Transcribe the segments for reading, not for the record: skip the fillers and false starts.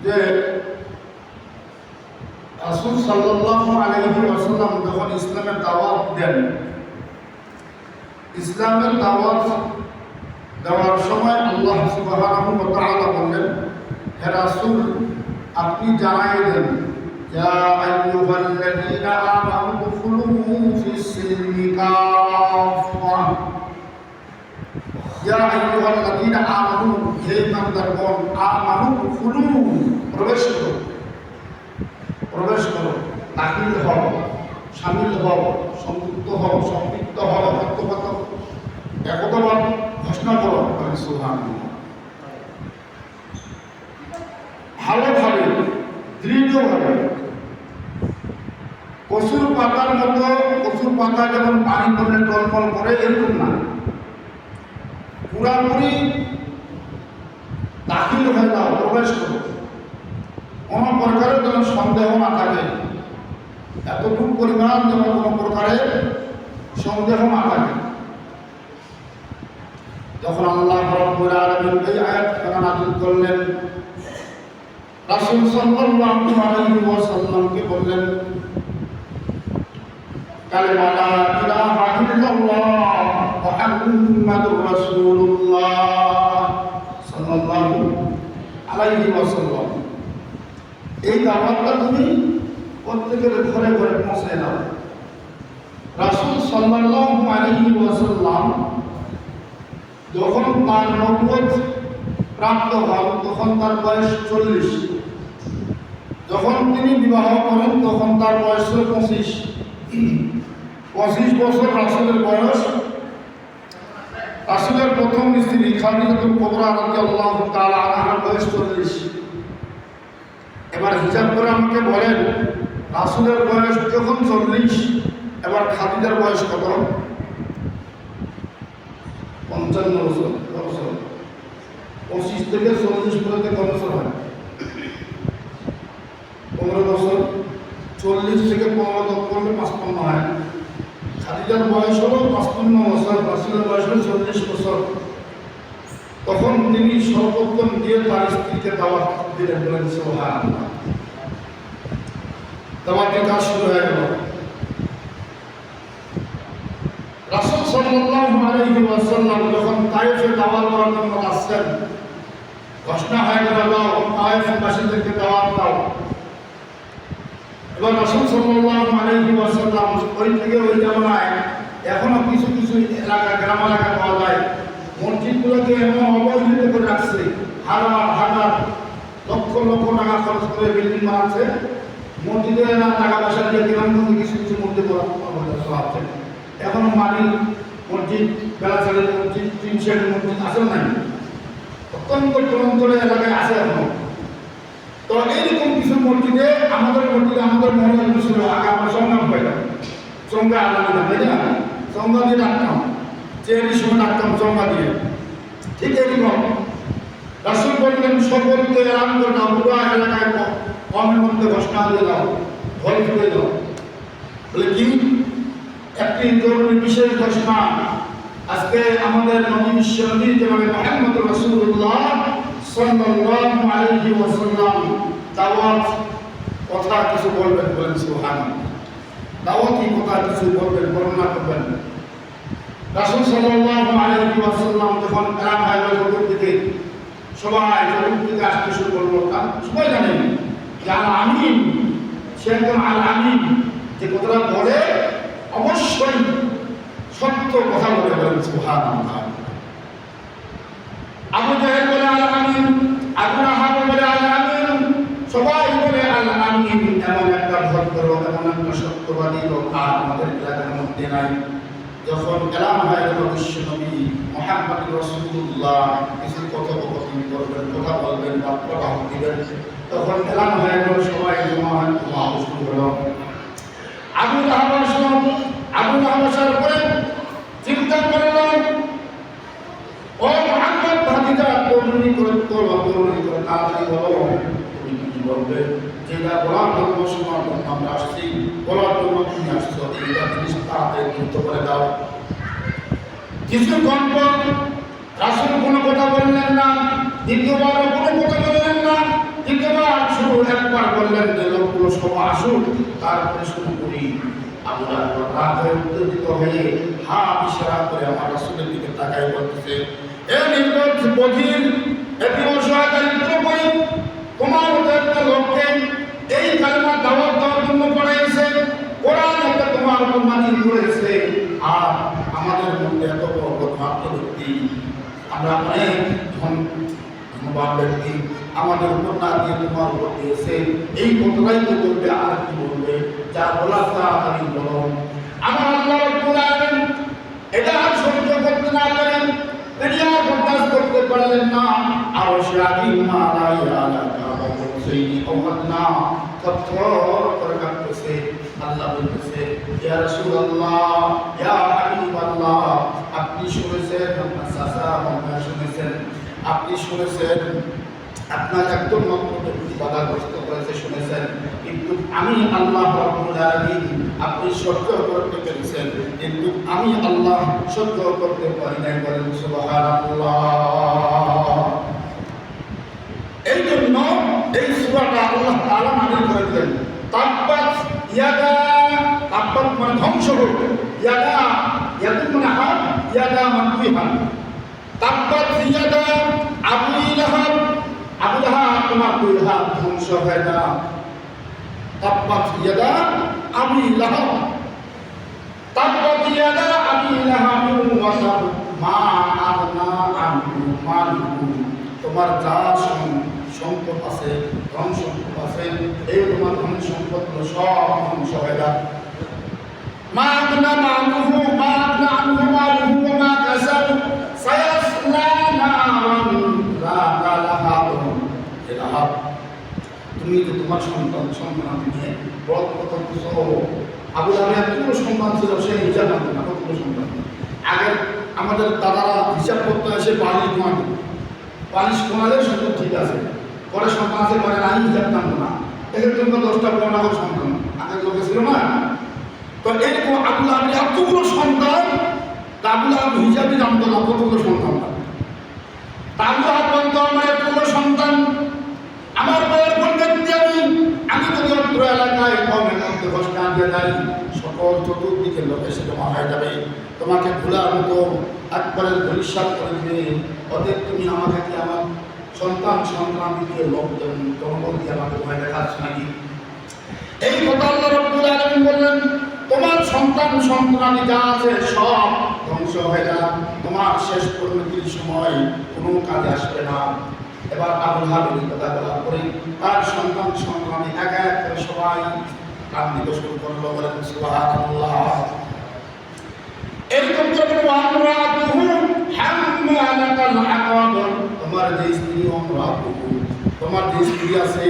যে রাসূল সাল্লাল্লাহু আলাইহি ওয়াসাল্লাম যখন ইসলামের দাওয়াত দেন, ইসলামের দাওয়াত দেওয়ার সময় আল্লাহ সুবহানাহু ওয়া তাআলা বললেন, হে রাসূল আপনি জানাই দেন, ইয়া আইয়ুহাল্লাযীনা আমানু দুখুলু ফিস সিলমি কাফা। ইয়া আইয়ুহাল্লাযীনা আমানু, হে ইমানদারগণ, আমানু দুখুলু, প্রবেশ করো, প্রবেশ করো, দাখিল হও, শামিল হও, সংযুক্ত হও, সম্পৃক্ত হও, অর্থগত একতাবাদ ঘোষণা করো। সুবহানাল্লাহ। ভালোভাবে, দৃঢ়ভাবে, কচুর পাতার মতো, কচুর পাতা যেমন পানি পড়লে টলমল করে এরকম না, পুরাপুরি দাখিল হয়ে যাও, প্রবেশ করো, কোনো প্রকারের যেন সন্দেহ না থাকে, এতটুকু পরিমাণ যেন কোনো প্রকারের সন্দেহ না থাকে। যখন আল্লাহ রাব্বুল আলামিন এই আয়াতখানা নাযিল করলেন, রাসূল সাল্লাল্লাহু আলাইহি ওয়াসাল্লামকে বললেন, কালিমা লা ইলাহা ইল্লাল্লাহ মুহাম্মাদুর রাসূলুল্লাহ সাল্লাল্লাহু আলাইহি ওয়াসাল্লাম, এই দাওয়াতটা তুমি প্রত্যেকের ঘরে ঘরে পৌঁছে দাও। রাসূল সাল্লাল্লাহু আলাইহি ওয়াসাল্লাম যখন তার নবুয়ত প্রাপ্ত হন তখন তার বয়স 40। যখন তিনি বিবাহ করেন তখন তার বয়স ছিল 25 বছর রাসূলের বয়স। রাসূলের প্রথম স্ত্রী খাদিজাতুল কুবরা রাদিয়াল্লাহু তাআলা আনহার বয়স 40। এবার হিসাব করে আমাকে বলেন, রাসূলের বয়স যখন 40, এবার খাদিজার বয়স কত? 55 বছর। 25 থেকে 40 পর্যন্ত কত বছর হয়? 15 বছর। 40 থেকে 15 যোগ করলে 55 হয়। খাদিজার বয়স হলো 55 বছর, রাসূলের বয়স হলো 40 বছর। তখন তিনি সর্বপ্রথম দিয়ে তার স্ত্রীকে দাওয়াত দিলেন, বলেন সুবহানাল্লাহ। দাওয়াতের কাজ শুরু হয়ে গেল। রাসূল সাল্লাল্লাহু আলাইহি ওয়াসাল্লাম যখন তায়েফে দাওয়াত করার জন্য আসছেন, ঘোষণা হয়ে গেল, তায়েফবাসীদেরকে দাওয়াত দাও। এবার রাসূল সাল্লাল্লাহু আলাইহি ওয়াসাল্লাম ওই থেকে ওই জামানায় এখনো কিছু কিছু এলাকা, গ্রাম এলাকা পাওয়া যায়, মসজিদগুলোকে এমন অবহেলিত করে রাখছে, হাজার হাজার লক্ষ লক্ষ টাকা খরচ করে বিল্ডিং বানাচ্ছে, মসজিদের টাকা পয়সা দিয়ে গ্রামগঞ্জে কিছু কিছু মসজিদ আছে। এখনো মাটির মসজিদ, বেলাচালের মসজিদ, টিন শেডের মসজিদ আছে নাই? অত্যন্ত অঞ্চলে এলাকায় আছে এখনো। তো এইরকম কিছু মসজিদে আমাদের মহল্লার ছিল আগে আমরা সংগ্রাম পাইলাম, চঙ্গা আলাদা, তাই না? চঙ্গা দিয়ে ডাকতাম, চেয়ারের সময় ডাকতাম চঙ্গা দিয়ে। ঠিক এরকম রাসূল বললেন, সকলকে এলান করে দাও, পুরো এলাকায় কমের মধ্যে ঘোষণা দিয়ে দাও, ভয় ফিরে দাও। বলে কি? একটি জরুরি বিশেষ ঘোষণা, আজকে আমাদের নবী বিশ্বনবী জনাবে মুহাম্মদুর রাসূলুল্লাহ সাল্লাল্লাহু আলাইহি ওয়াসাল্লাম দাওয়াত কথা কিছু বলবেন, বলেন সুবহানাল্লাহ। দাওয়াতি কথা কিছু বলবেন, বর্ণনা করবেন। রাসূল সাল্লাল্লাহু আলাইহি ওয়াসাল্লাম যখন এলান হয়ে গেল চতুর্দিকে, সবাই চতুর্দিকে আসতে শুরু করলো। সবাই জানেন যে আল আমিন, সে একজন আল আমিন, যে কথাটা বলে অবশ্যই সত্য কথা বলে, বলেন সুবহানাল্লাহ। আবু জাহেল বলে আল আমিন, আবু লাহাব বলে আল আমিন, সবাই বলে আল আমিন। এমন একটা ভদ্র, এমন একটা সত্যবাদী লোক আর আমাদের এলাকার মধ্যে নাই। যখন এলান হয়ে গেল বিশ্বনবী মুহাম্মদুর রাসূলুল্লাহ কিছু কথোপকথন করবেন, কথা বলবেন, বাক্যবাহ দিবেন, তখন এলান হয়ে গেল, সবাই জমা শুরু হলো। আবু লাহাব আসার পরে চিন্তা করলেন, ও মুহাম্মদ ভাতিজা, তরুণী করে তাড়াতাড়ি বলো, তুমি কি বলবে? যেটা বলার জন্য সময় আমরা আসছি, বলার জন্য তুমি আসছো, এইটা জিনিস তাড়াতাড়ি দ্রুত করে দাও। কিছুক্ষণ পর রাসূল কোনো কথা বললেন না। দ্বিতীয়বার কোনো কথা বললেন না। তৃতীয়বার শুধু একবার বললেন যে লোকগুলো সব আসুক, তারপরে শুরু করি। আমরা রাত হয়ে উত্তেজিত হয়ে হাত ইশারা করে আমার রাসূলের দিকে তাকায় বলতেছে, এ নির্বোধ বধির, এটি অসহায় দারিদ্র বই, তোমার মতো একটা লোককে এই কালেমার দাওয়াত দেওয়ার জন্য পড়াইছে, কোরআন একটা তোমার উপর নাযিল করেছে, আর আমাদের মধ্যে এত বড় ভাগ্য ব্যক্তি, আমরা অনেক ধন্যবাদ ব্যক্তি, আমাদের উপর না দিয়ে তোমার উপর দিয়েছে, এই কথাটাই তো বলবে, আর কি বলবে? যা বলার তাড়াতাড়ি বলো। আমার আল্লাহ রাব্বুল আলামিন এটা আর সহ্য করতে না পারেন, দুনিয়া বরদাস্ত করতে পারলেন না, আর শাদি মালাইয়া লাকা সেই অবদনা থরথর করে কাঁপতেছে। আল্লাহ বলতেছে, ইয়া রাসূলুল্লাহ, ইয়া হাবিবাল্লাহ, আপনি শুনেছেন, আপনার চাচা আপনারা শুনেছেন, আপনি শুনেছেন আপনার একদম মাত্র ব্যক্তি বাধাগ্রস্ত করেছে, শুনেছেন, কিন্তু আমি আল্লাহ রাব্বুল আলামিন আপনি সহ্য করতে পেরেছেন, কিন্তু আমি আল্লাহ সহ্য করতে পারি নাই। বলেন সুবহানাল্লাহ। এই জন্য এই সূরাটা আল্লাহ তাআলা নাযিল করে দিলেন। তাব্বাত ইয়াদা, তাব্বাত মানে ধ্বংস হোক, ইয়াদা ইয়াদু মানে হাত, ইয়াদা মানে দুই হাত। তাব্বাত ইয়াদা আবু লাহাব, আবু লাহাব তোমার দুই হাত ধ্বংস হয় না। তাব্বাত ইয়াদা আবি লাহাব, তাব্বাত ইয়াদা আবি লাহাব ওয়া তাব মা আগনা আনহু মালুহু, তোমার যা সম্পদ আছে, ধন সম্পদ আছে, এই তোমার ধন সম্পদ সব ধ্বংস হয়ে যাবে। মা আগনা মালুহু, মা আগনা আনহু মালুহু ওয়া মা কাসাব সায়াসলা নারান যাতা লাহাব। লাহাব, তুমি যে তোমার সন্তান নিয়ে বড় কথা কিছু, আবু লাহাবের এতগুলো সন্তান ছিল, সে হিসাব আনতো না কতগুলো সন্তান। আগে আমাদের দাদারা হিসাব করতে আসে বালিশ ঘুমানো, বালিশ ঘুমালে সব ঠিক আছে, পরে সন্তান আছে পরে নাই, হিসাব টানতো না। এদের জন্য 10টা 15টা করে সন্তান আগের লোকে ছিল না। তো এরকম আবু লাহাবের এতগুলো সন্তান, আবু লাহাব হিসাবই জানতো না কতগুলো সন্তান। আবু লাহাব বলতো, আমার এতগুলো সন্তান, আমার বয়ের পরিবর্তে আমি যদি অত্র এলাকায় কমের মধ্যে ঘোষণা দিয়ে যাই, সকল চতুর্দিকের লোক এসে জমা হয়ে যাবে, তোমাকে ভুলার মতো একবারে ভবিষ্যৎ করে দিবে। অতএব তুমি আমাকে কি আমার সন্তান দিয়ে লোকজন জনগণ দিয়ে আমাকে ভয় দেখাচ্ছ নাকি? এই কথা আল্লাহ রাব্বুল আলামিন বললেন, তোমার সন্তানাদি যা আছে সব ধ্বংস হয়ে যাবে, তোমার শেষ পরিণতির সময় কোনো কাজে আসবে না। এবার আবু লাহাবের কথা বলার পরে তার সন্তানাদি এক এক করে সবাই কান্দিতে শুরু করলো। বলেন সুবহানাল্লাহ। এরকম করে আমরাতুহু হাম্মালাতাল হাতাব, তোমার যে স্ত্রী আমরাতুহু, তোমার যে স্ত্রী আছে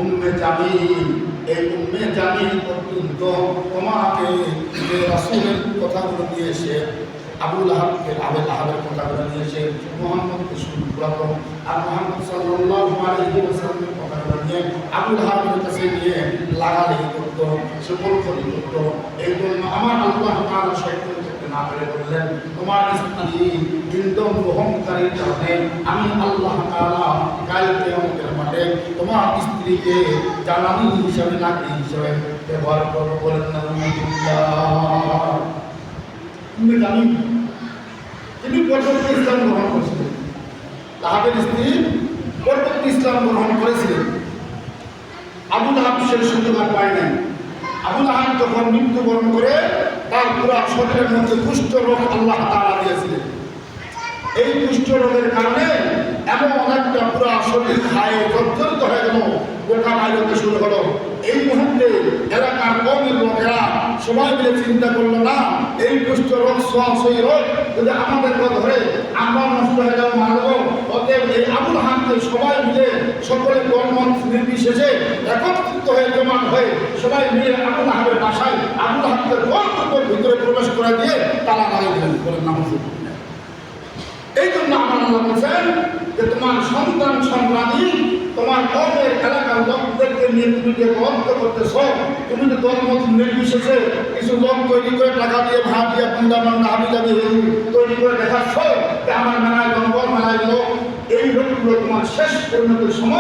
উম্মে জামিল, এই উম্মে জামিল পর্যন্ত তোমাকে যে রাসূলের কথাগুলো দিয়ে এসে আবু লাহাবকে, আবু লাহাবের কথাগুলো নিয়ে এসে মুহাম্মদকে শুরু করলো, আর মুহাম্মদ সাল্লাল্লাহু আলাইহি ওয়াসাল্লামের কথাগুলো নিয়ে আবু লাহাবের কাছে নিয়ে লাগালাগি করতো, সুপরখড়ি করতো। এই জন্য আমার আল্লাহ তাআলা সহ্য করতে না পেরে বললেন, তোমার স্ত্রী বিন্দম অহংকারীর কারণে আমি আল্লাহ তাআলা কাল কিয়ামতের মাঠে তোমার স্ত্রীকে জানানি হিসাবে, নাকি হিসাবে ব্যবহার করবো। বলেন নাউযুবিল্লাহ। তুমি জানি তিনি পরবর্তী ইসলাম গ্রহণ করেছিলেন, লাহাবের স্ত্রী পরবর্তী ইসলাম গ্রহণ করেছিলেন। আবু লাহাব সেই সুযোগ আর পায় নাই। আবু লাহাব যখন মৃত্যুবরণ করে তার পুরো শরীরের মধ্যে কুষ্ঠ রোগ আল্লাহ তাআলা দিয়েছিলেন। এই কুষ্ঠ রোগের কারণে এমন অনেকটা পুরো শরীর খায় জর্জরিত হয়ে গেল, গোটা বাইরে শুরু হলো। এই মুহূর্তে এলাকার কওমের লোকেরা সবাই মিলে চিন্তা করলো, না এই কুষ্ঠ রোগ ছোঁয়াছুঁয়ি রোগ যদি আমাদেরকে ধরে আমরা নষ্ট হয়ে যাবো, মারব। অতএব এই আবু লাহাবকে সবাই মিলে সকলে দলমত নির্বিশেষে একত্রিত হয়ে জমা হয়ে সবাই মিলে আবু লাহাবের বাসায় আবু লাহাবকে ঘরের ভিতরে প্রবেশ করে দিয়ে তালা লাগিয়ে দিলেন। বলেন নাউযুবিল্লাহ। এই জন্য আমার আল্লাহ বলছেন যে তোমার সন্তানাদি, তোমার কওমের এলাকার লোকদেরকে নিয়ে তুমি যে বন্ধ করতেছ, তুমি যে দলমত নির্বিশেষে কিছু লোক তৈরি করে টাকা দিয়ে ভাড়া দিয়ে পুন্দা বাংলা হাবি জাবি তৈরি করে দেখাচ্ছ যে আমার মেলায় জনগণ, মেলায় লোক এই লোকগুলো তোমার শেষ পরিণতির সময়